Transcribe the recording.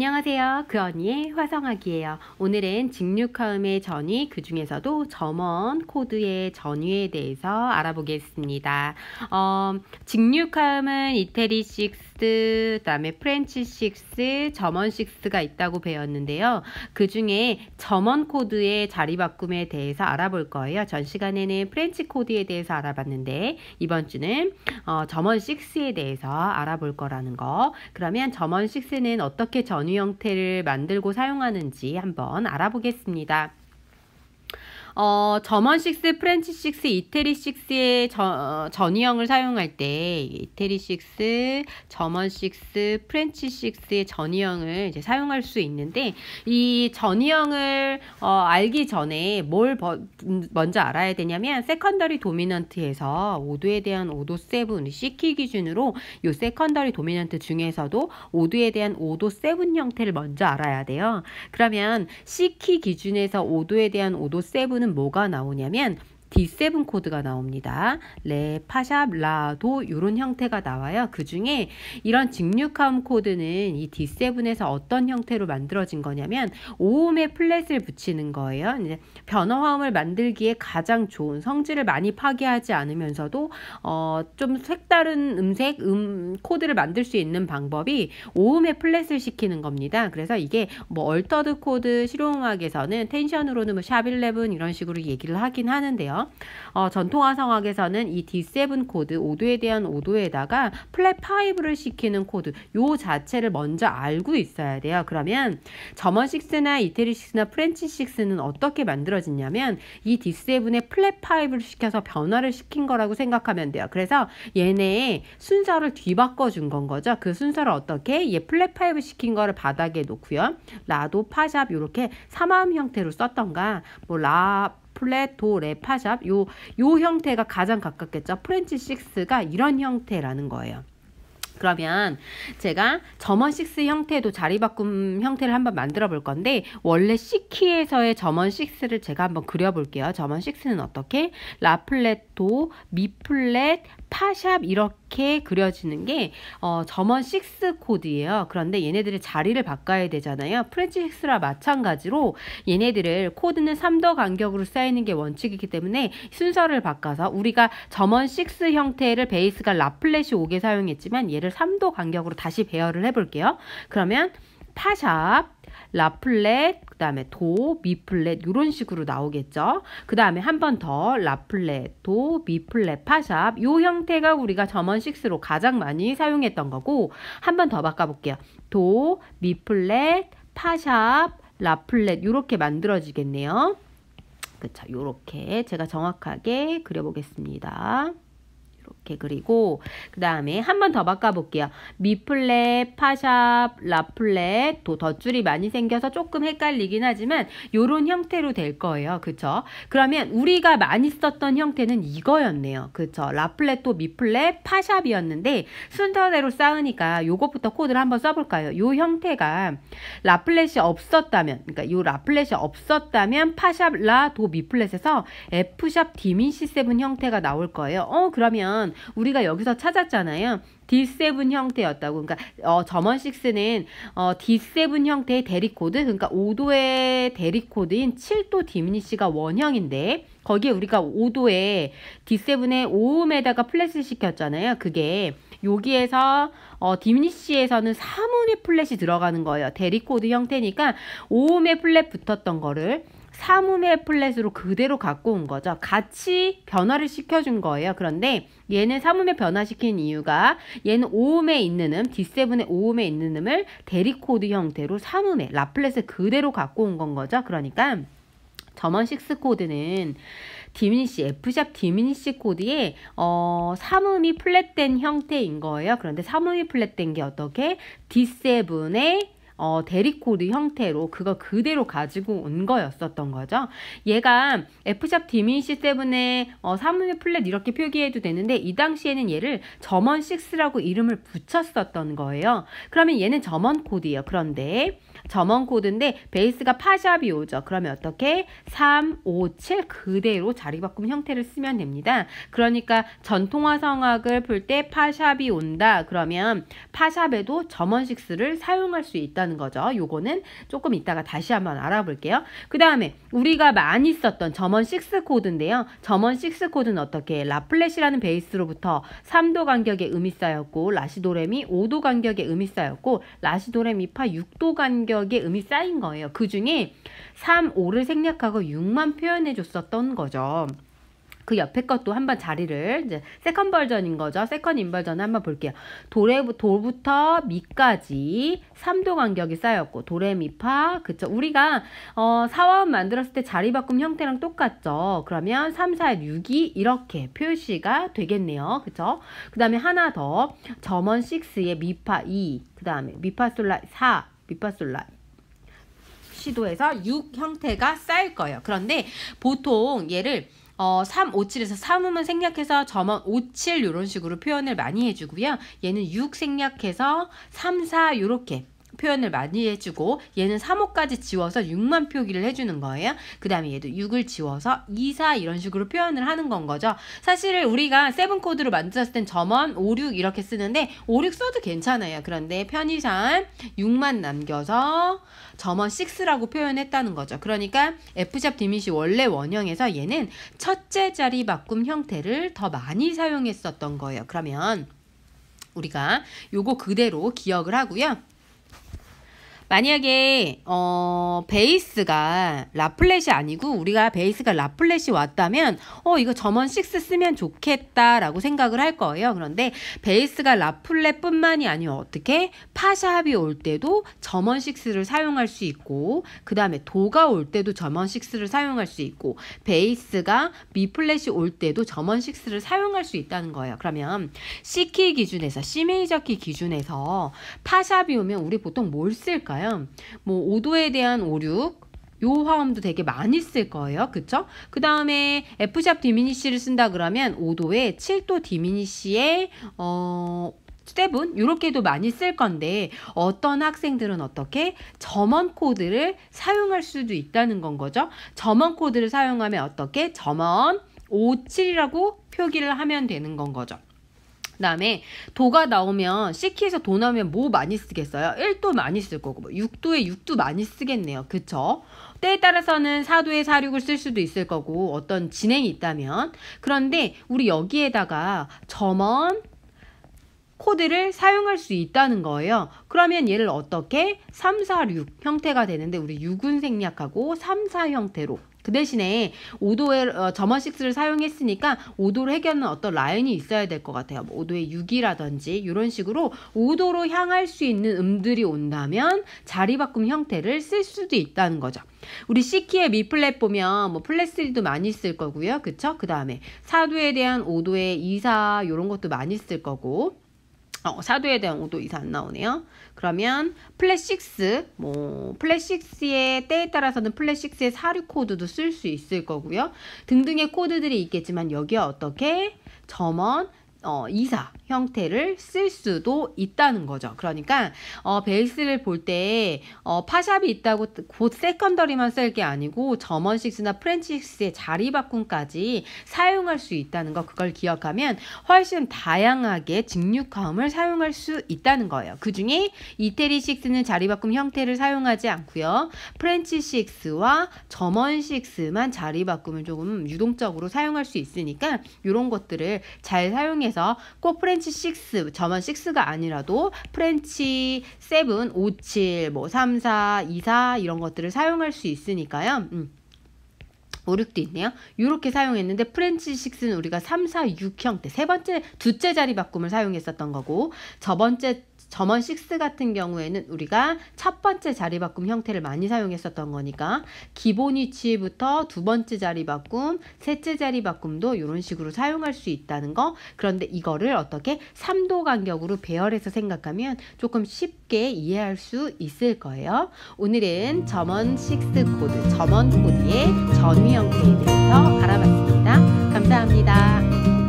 안녕하세요. 그 언니의 화성학이에요. 오늘은 직육화음의 전위, 그 중에서도 점원 코드의 전위에 대해서 알아보겠습니다. 직육화음은 이태리 6, 그 다음에 프렌치 6, 점원 6가 있다고 배웠는데요. 그 중에 점원 코드의 자리 바꿈에 대해서 알아볼 거예요. 전 시간에는 프렌치 코드에 대해서 알아봤는데 이번 주는 점원 6에 대해서 알아볼 거라는 거. 그러면 점원 6는 어떻게 전위 형태를 만들고 사용하는지 한번 알아보겠습니다. 점원 6, 프렌치 6, 이태리 6의 전위형을 사용할 때 이태리 6, 점원 6, 프렌치 6의 전위형을 이제 사용할 수 있는데 이 전위형을 알기 전에 뭘 먼저 알아야 되냐면 세컨더리 도미넌트에서 5도에 대한 5도 7, C키 기준으로 이 세컨더리 도미넌트 중에서도 5도에 대한 5도 7 형태를 먼저 알아야 돼요. 그러면 C키 기준에서 5도에 대한 5도 7은 뭐가 나오냐면 D7 코드가 나옵니다. 레, 파샵, 라, 도 이런 형태가 나와요. 그 중에 이런 직육화음 코드는 이 D7에서 어떤 형태로 만들어진 거냐면 5음의 플랫을 붙이는 거예요. 이제 변화화음을 만들기에 가장 좋은, 성질을 많이 파괴하지 않으면서도 좀 색다른 음색, 코드를 만들 수 있는 방법이 5음의 플랫을 시키는 겁니다. 그래서 이게 뭐 얼터드 코드 실용음악에서는 텐션으로는 뭐 샵 11 이런 식으로 얘기를 하긴 하는데요. 전통화성악에서는 이 D7 코드 5도에 대한 5도에다가 플랫 5를 시키는 코드 요 자체를 먼저 알고 있어야 돼요. 그러면 점원 6나 이태리 6나 프렌치 6는 어떻게 만들어지냐면 이 D7에 플랫 5를 시켜서 변화를 시킨 거라고 생각하면 돼요. 그래서 얘네의 순서를 뒤바꿔 준 건 거죠. 그 순서를 어떻게? 얘 플랫 5 시킨 거를 바닥에 놓고요. 라도 파샵 이렇게 3화음 형태로 썼던가 뭐 라 플랫, 도, 레, 파샵 요 형태가 가장 가깝겠죠. 프렌치 6가 이런 형태라는 거예요. 그러면 제가 점원 6 형태도 자리 바꿈 형태를 한번 만들어 볼 건데 원래 C키에서의 점원 6를 제가 한번 그려 볼게요. 점원 6는 어떻게? 라 플랫, 도, 미 플랫, 파샵 이렇게 그려지는 게 점원 6 코드예요. 그런데 얘네들의 자리를 바꿔야 되잖아요. 프렌치 6랑 마찬가지로 얘네들을 코드는 3도 간격으로 쌓이는 게 원칙이기 때문에 순서를 바꿔서 우리가 점원 6 형태를 베이스가 라 플랫이 5개 사용했지만 얘를 3도 간격으로 다시 배열을 해볼게요. 그러면 파샵, 라 플랫, 그 다음에 도, 미 플랫 이런 식으로 나오겠죠. 그 다음에 한 번 더 라 플랫, 도, 미 플랫, 파샵 이 형태가 우리가 점원 6로 가장 많이 사용했던 거고 한 번 더 바꿔볼게요. 도, 미 플랫, 파샵, 라 플랫 이렇게 만들어지겠네요. 그쵸? 이렇게 제가 정확하게 그려보겠습니다. 이렇게 그리고 그 다음에 한 번 더 바꿔볼게요. 미 플랫, 파샵, 라 플랫, 도 덧줄이 많이 생겨서 조금 헷갈리긴 하지만 요런 형태로 될 거예요. 그쵸? 그러면 우리가 많이 썼던 형태는 이거였네요. 그쵸? 라 플랫, 도, 미 플랫, 파샵이었는데 순서대로 쌓으니까 요것부터 코드를 한번 써볼까요? 요 형태가 라 플랫이 없었다면, 그러니까 요 라 플랫이 없었다면 파샵, 라, 도, 미 플랫에서 F샵, 디미시7 형태가 나올 거예요. 그러면 우리가 여기서 찾았잖아요. D7 형태였다고. 그러니까 점원 6는 D7 형태의 대리코드, 그러니까 5도의 대리코드인 7도 디미니시가 원형인데 거기에 우리가 5도의 D7의 5음에다가 플랫을 시켰잖아요. 그게 여기에서 디미니시에서는 3음의 플랫이 들어가는 거예요. 대리코드 형태니까 5음의 플랫 붙었던 거를 3음의 플랫으로 그대로 갖고 온 거죠. 같이 변화를 시켜준 거예요. 그런데 얘는 3음에 변화시킨 이유가 얘는 5음에 있는 음, D7의 5음에 있는 음을 대리코드 형태로 3음에 라플렛을 그대로 갖고 온 건 거죠. 그러니까 점원 6 코드는 디미니시, F샵 디미니시 코드에 3음이 플랫된 형태인 거예요. 그런데 3음이 플랫된 게 어떻게? D7의 대리코드 형태로 그거 그대로 가지고 온 거였었던 거죠. 얘가 F샵 디미니시 7의 3음의 플랫 이렇게 표기해도 되는데 이 당시에는 얘를 점원 6라고 이름을 붙였었던 거예요. 그러면 얘는 점원 코드예요. 그런데 점원 코드인데 베이스가 파샵이 오죠. 그러면 어떻게? 3, 5, 7 그대로 자리 바꿈 형태를 쓰면 됩니다. 그러니까 전통화 성악을 풀 때 파샵이 온다. 그러면 파샵에도 점원 6를 사용할 수 있다는 있다는 거죠. 요거는 조금 이따가 다시 한번 알아볼게요. 그 다음에 우리가 많이 썼던 점원 6 코드인데요. 점원 6 코드는 어떻게 라플렛이라는 베이스로부터 3도 간격의 음이 쌓였고 라시도레미 5도 간격의 음이 쌓였고 라시도레미파 6도 간격의 음이 쌓인 거예요. 그 중에 3, 5를 생략하고 6만 표현해 줬었던 거죠. 그 옆에 것도 한번 자리를 이제 세컨 버전인 거죠. 세컨 인버전을 한번 볼게요. 도부터 미까지 3도 간격이 쌓였고 도레미파 그쵸. 우리가 사화음 만들었을 때 자리 바꿈 형태랑 똑같죠. 그러면 3, 4, 6이 이렇게 표시가 되겠네요. 그쵸. 그 다음에 하나 더 점원 6의 미파 2 그 다음에 미파솔라 4 미파솔라 시도해서 6 형태가 쌓일 거예요. 그런데 보통 얘를 3, 5, 7에서 3음은 생략해서 점원 5, 7 이런 식으로 표현을 많이 해주고요. 얘는 6 생략해서 3, 4 이렇게 표현을 많이 해주고 얘는 3, 5까지 지워서 6만 표기를 해주는 거예요. 그 다음에 얘도 6을 지워서 2, 4 이런 식으로 표현을 하는 건 거죠. 사실 우리가 7 코드로 만들었을 땐 점원 5, 6 이렇게 쓰는데 5, 6 써도 괜찮아요. 그런데 편의상 6만 남겨서 점원 6라고 표현했다는 거죠. 그러니까 F샵 디밋이 원래 원형에서 얘는 첫째 자리 바꿈 형태를 더 많이 사용했었던 거예요. 그러면 우리가 요거 그대로 기억을 하고요. 만약에 베이스가 라플렛이 아니고 우리가 베이스가 라플렛이 왔다면 이거 점원 6 쓰면 좋겠다라고 생각을 할 거예요. 그런데 베이스가 라플렛 뿐만이 아니라 어떻게 파샵이 올 때도 점원 6를 사용할 수 있고 그 다음에 도가 올 때도 점원 6를 사용할 수 있고 베이스가 미플렛이 올 때도 점원 6를 사용할 수 있다는 거예요. 그러면 C키 기준에서 C 메이저 키 기준에서 파샵이 오면 우리 보통 뭘 쓸까요? 뭐 5도에 대한 5, 6 요 화음도 되게 많이 쓸 거예요. 그쵸? 그 다음에 F샵 디미니시를 쓴다 그러면 5도에 7도 디미니시에 7 이렇게도 많이 쓸 건데 어떤 학생들은 어떻게 점원 코드를 사용할 수도 있다는 건 거죠. 점원 코드를 사용하면 어떻게 점원 5, 7이라고 표기를 하면 되는 건 거죠. 그 다음에 도가 나오면 C키에서 도 나오면 뭐 많이 쓰겠어요? 1도 많이 쓸 거고 6도에 6도 많이 쓰겠네요. 그쵸? 때에 따라서는 4도에 4, 6을 쓸 수도 있을 거고 어떤 진행이 있다면 그런데 우리 여기에다가 점원 코드를 사용할 수 있다는 거예요. 그러면 얘를 어떻게 3, 4, 6 형태가 되는데 우리 6은 생략하고 3, 4 형태로 그 대신에 5도의 점원 6를 사용했으니까 5도로 해결하는 어떤 라인이 있어야 될 것 같아요. 뭐 5도의 6이라든지 이런 식으로 5도로 향할 수 있는 음들이 온다면 자리 바꿈 형태를 쓸 수도 있다는 거죠. 우리 C키의 미 플랫 보면 뭐 플랫 3도 많이 쓸 거고요. 그쵸? 그 다음에 4도에 대한 5도의 2, 4 이런 것도 많이 쓸 거고 4도에 대한 5도 이상 안 나오네요. 그러면 플랫 6, 뭐 플랫 6의 때에 따라서는 플랫 6의 4, 6 코드도 쓸 수 있을 거고요. 등등의 코드들이 있겠지만 여기에 어떻게 점원 2, 4 형태를 쓸 수도 있다는 거죠. 그러니까 베이스를 볼 때 파샵이 있다고 곧 세컨더리만 쓸 게 아니고 점원 6나 프렌치 6의 자리 바꿈까지 사용할 수 있다는 거 그걸 기억하면 훨씬 다양하게 직육화음을 사용할 수 있다는 거예요. 그 중에 이태리 6는 자리 바꿈 형태를 사용하지 않고요. 프렌치 6와 점원 6만 자리 바꿈을 조금 유동적으로 사용할 수 있으니까 이런 것들을 잘 사용해서 꼭 프렌치 6, 점원 6가 아니라도 프렌치 7, 5, 7, 뭐 3, 4, 2, 4 이런 것들을 사용할 수 있으니까요. 5, 6도 있네요. 이렇게 사용했는데 프렌치 6는 우리가 3, 4, 6 형태 두째 자리 바꿈을 사용했었던 거고 저번째 점원 6 같은 경우에는 우리가 첫 번째 자리 바꿈 형태를 많이 사용했었던 거니까 기본 위치부터 두 번째 자리 바꿈, 셋째 자리 바꿈도 이런 식으로 사용할 수 있다는 거. 그런데 이거를 어떻게 3도 간격으로 배열해서 생각하면 조금 쉽게 이해할 수 있을 거예요. 오늘은 점원 6 코드, 점원 코드의 전위 형태에 대해서 알아봤습니다. 감사합니다.